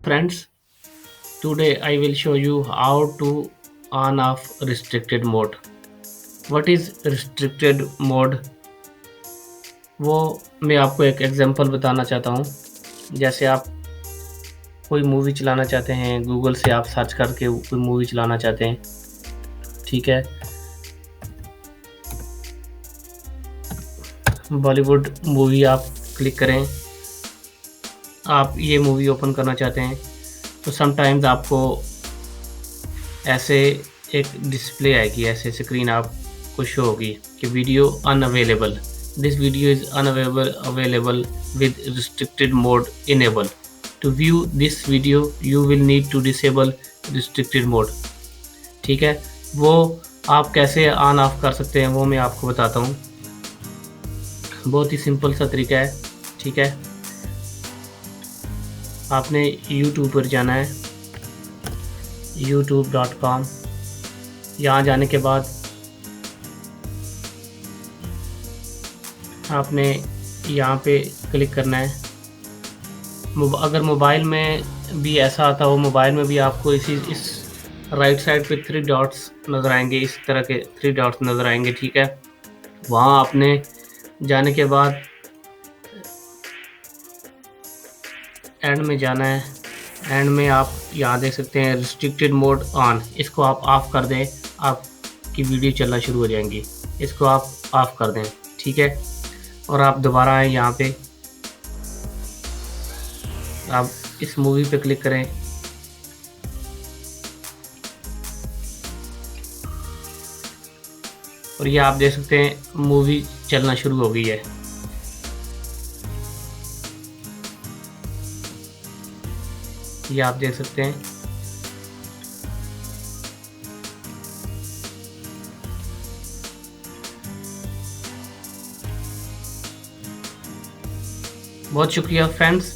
Friends, today I will show you how to on off restricted mode. What is restricted mode? वो मैं आपको एक example बताना चाहता हूँ। जैसे आप कोई मूवी चलाना चाहते हैं, गूगल से आप सर्च करके कोई मूवी चलाना चाहते हैं, ठीक है। बॉलीवुड मूवी आप क्लिक करें, आप ये मूवी ओपन करना चाहते हैं, तो समटाइम्स आपको ऐसे एक डिस्प्ले आएगी, ऐसे स्क्रीन आपको शो होगी कि video unavailable, this video is available with restricted mode enable. To view this video you will need to disable restricted mode. ठीक है, वो आप कैसे ऑन ऑफ कर सकते हैं वो मैं आपको बताता हूँ। बहुत ही सिंपल सा तरीका है, ठीक है। आपने YouTube पर जाना है, youtube.com। यहाँ जाने के बाद आपने यहाँ पे क्लिक करना है। अगर मोबाइल में भी ऐसा आता हो, मोबाइल में भी आपको इस राइट साइड पे 3 डॉट्स नज़र आएंगे, इस तरह के 3 डॉट्स नज़र आएंगे, ठीक है। वहाँ आपने जाने के बाद एंड में जाना है। एंड में आप यहाँ देख सकते हैं रिस्ट्रिक्टेड मोड ऑन, इसको आप ऑफ़ कर दें, आपकी वीडियो चलना शुरू हो जाएंगी। इसको आप ऑफ़ कर दें, ठीक है। और आप दोबारा आएँ, यहाँ पे आप इस मूवी पे क्लिक करें, और ये आप देख सकते हैं मूवी चलना शुरू हो गई है। ये आप देख सकते हैं। बहुत शुक्रिया फ्रेंड्स।